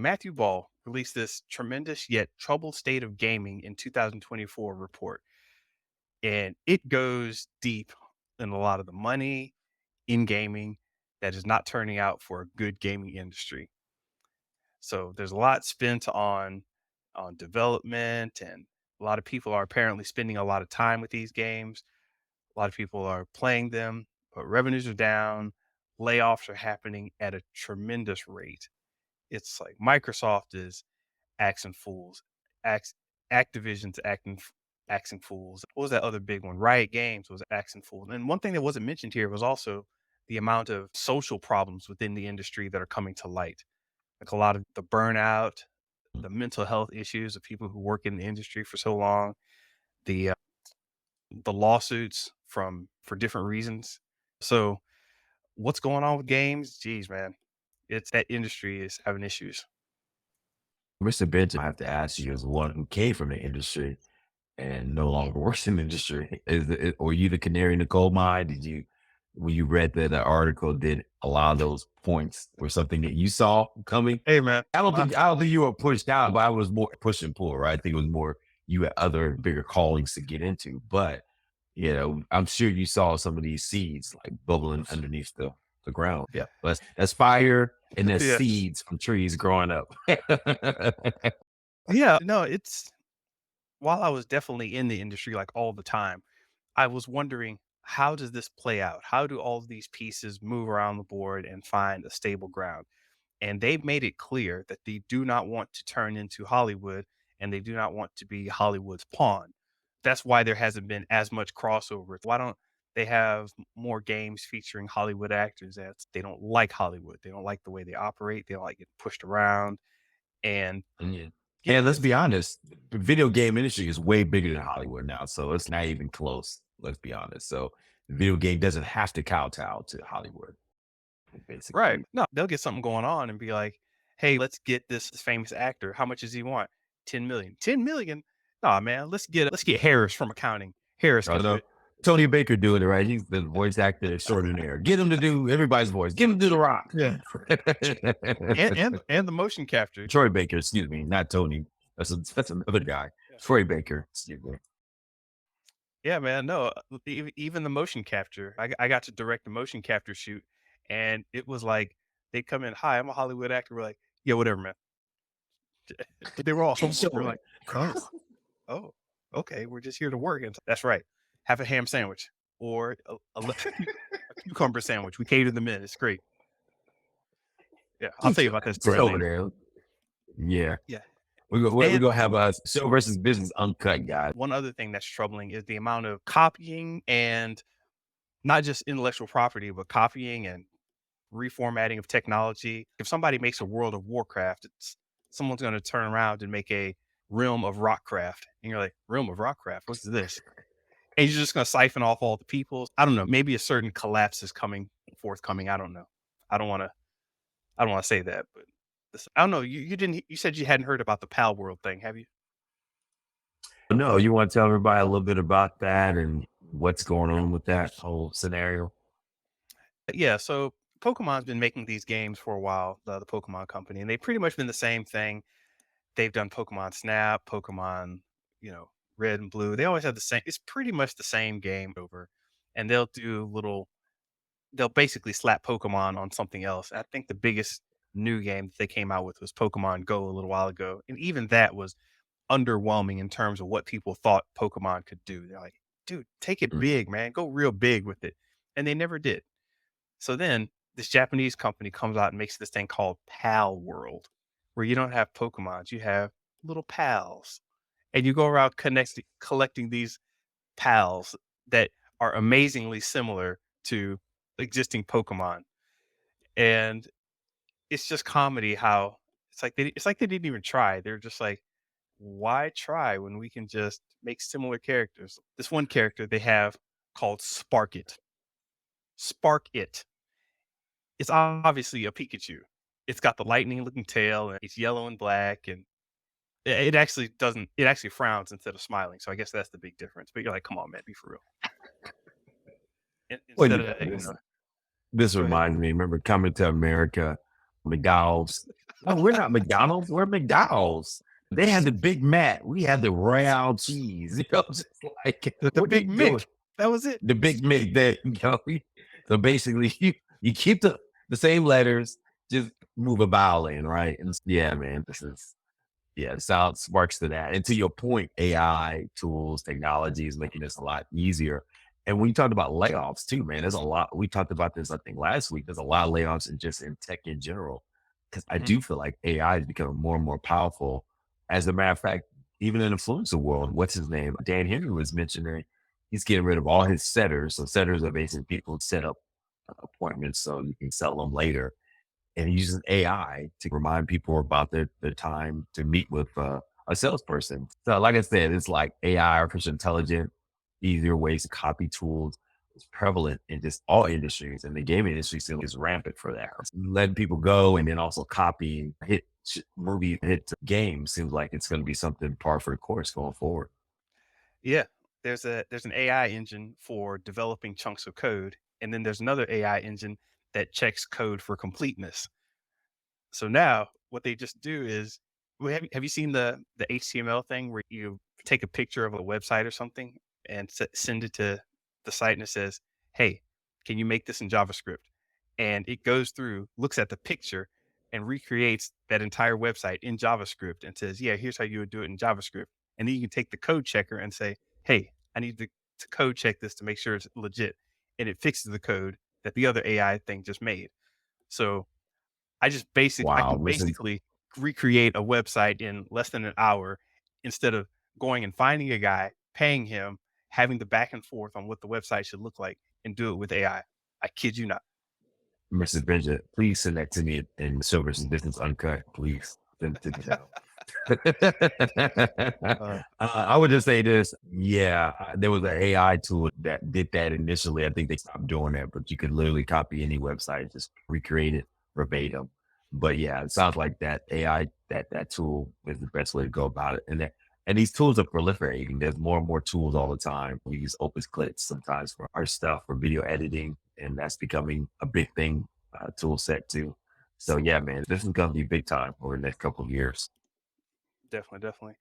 Matthew Ball released this tremendous yet troubled state of gaming in 2024 report, and it goes deep in a lot of the money in gaming that is not turning out for a good gaming industry. So there's a lot spent on development, and a lot of people are apparently spending a lot of time with these games. A lot of people are playing them, but revenues are down. Layoffs are happening at a tremendous rate. It's like Microsoft is acting fools, Ax- Activision's acting fools. What was that other big one? Riot Games was acting fools. And one thing that wasn't mentioned here was also the amount of social problems within the industry that are coming to light. Like a lot of the burnout, the mental health issues of people who work in the industry for so long, the the lawsuits from for different reasons. So what's going on with games? Geez, man, it's that industry is having issues. Mr. Benton, I have to ask you, as one who came from the industry and no longer works in the industry, were you the canary in the coal mine? Did you, when you read the article, did a lot of those points were something that you saw coming? Hey, man, I don't think you were pushed out, but I was more push and pull, right? I think it was more you had other bigger callings to get into. But I'm sure you saw some of these seeds like bubbling underneath the ground. Yeah. But that's fire and that's yeah, seeds from trees growing up. yeah. No, it's while I was definitely in the industry like all the time, I was wondering how does this play out? How do all of these pieces move around the board and find a stable ground? And they've made it clear that they do not want to turn into Hollywood and they do not want to be Hollywood's pawn. That's why there hasn't been as much crossover. Why don't they have more games featuring Hollywood actors? As they don't like Hollywood. They don't like the way they operate. They don't like getting pushed around. And Yeah. yeah, And let's it's be honest, the video game industry is way bigger than Hollywood now. So it's not even close. Let's be honest. So the video game doesn't have to kowtow to Hollywood, right. basically. No, they'll get something going on and be like, hey, let's get this famous actor. How much does he want? 10 million. 10 million? Nah, man, let's get Harris from accounting. Harris I can do know it. Tony Baker doing it right. He's the voice actor extraordinaire. Get him to do everybody's voice. Get him to do the rock. Yeah. And the motion capture. Troy Baker, excuse me, not Tony. That's another guy. Yeah. Troy Baker, excuse me. Yeah, man. No, even the motion capture. I got to direct the motion capture shoot, and it was like they come in, "Hi, I'm a Hollywood actor." We're like, "Yeah, whatever, man." They were all Keep humble. They're showing. like, "Oh, oh, okay, we're just here to work." And that's right. Have a ham sandwich or a cucumber sandwich. We cater them in. It's great. Yeah, I'll Keep tell you showing. about that It's story over later. there. Yeah. Yeah, We're and gonna have a show versus business uncut, guys. one other thing that's troubling is the amount of copying and not just intellectual property, but copying and reformatting of technology. If somebody makes a World of Warcraft, someone's going to turn around and make a Realm of Rockcraft, and you're like, Realm of Rockcraft, what's this? And you're just going to siphon off all the people. I don't know. Maybe a certain collapse is forthcoming. I don't know. I don't want to. I don't want to say that, but I don't know. You didn't. You said you hadn't heard about the Palworld thing, have you? No, you want to tell everybody a little bit about that and what's going on with that whole scenario? Yeah. So Pokemon's been making these games for a while. The Pokemon company, and they've pretty much been the same thing. They've done Pokemon Snap, Pokemon, Red and Blue. They always have the same it's pretty much the same game over, and they'll basically slap Pokemon on something else. I think the biggest new game that they came out with was Pokemon Go a little while ago, and even that was underwhelming in terms of what people thought Pokemon could do. They're like, "Dude, take it Mm. big, man. Go real big with it." And they never did. So then this Japanese company comes out and makes this thing called Palworld, where you don't have Pokemons, you have little pals. And you go around collecting these pals that are amazingly similar to existing Pokemon. And it's just comedy how it's like they didn't even try. They're just like, why try when we can just make similar characters? This one character they have called Spark It. Spark It. It's obviously a Pikachu. It's got the lightning looking tail and it's yellow and black and it actually doesn't it actually frowns instead of smiling. So I guess that's the big difference. But you're like, come on, man, be for real. Well, Instead of this go ahead. reminds me, remember coming to America, McDonald's. No, we're not McDonald's. We're McDonald's. They had the Big Mac. We had the royale cheese. You know, just like, The what are you Big doing? Mick, that was it. The Big Mac there, you know. So basically, you keep the same letters, just move a vowel in, right? And yeah, man, this is yeah, it sounds sparks to that. And to your point, AI tools, technology is making this a lot easier. And when you talked about layoffs too, man, there's a lot. We talked about this, I think, last week. There's a lot of layoffs in just in tech in general. Because I Mhm, do feel like AI is becoming more and more powerful. As a matter of fact, even in the influencer world, what's his name? Dan Henry was mentioning he's getting rid of all his setters. So setters are basically people who set up appointments so you can sell them later, and he uses AI to remind people about their time to meet with a salesperson. So, like I said, it's like AI, artificial intelligence, easier ways to copy tools. It's prevalent in just all industries, and the gaming industry still is rampant for that. Letting people go and then also copying movie hit games seems like it's going to be something par for the course going forward. yeah. There's an AI engine for developing chunks of code, and then there's another AI engine that checks code for completeness. So now what they just do is well, have you seen the HTML thing where you take a picture of a website or something and send it to the site and it says, "Hey, can you make this in JavaScript?" And it goes through, looks at the picture and recreates that entire website in JavaScript and says, "Yeah, here's how you would do it in JavaScript." And then you can take the code checker and say, "Hey, I need to code check this to make sure it's legit." And it fixes the code that the other AI thing just made. So I Wow, can listen, basically recreate a website in less than an hour instead of going and finding a guy, paying him, having the back and forth on what the website should look like, and do it with AI. I kid you not. Mrs. Bridget, please send that to me in Silver Business Uncut. Please send it to me now. Uh, I would just say this. Yeah, there was an AI tool that did that initially. I think they stopped doing that, but you could literally copy any website, just recreate it verbatim. But yeah, it sounds like that AI, that tool is the best way to go about it. And these tools are proliferating. There's more and more tools all the time. We use Opus Clips sometimes for our stuff for video editing, and that's becoming a big thing tool set too. So yeah, man, this is gonna be big time over the next couple of years. definitely, definitely.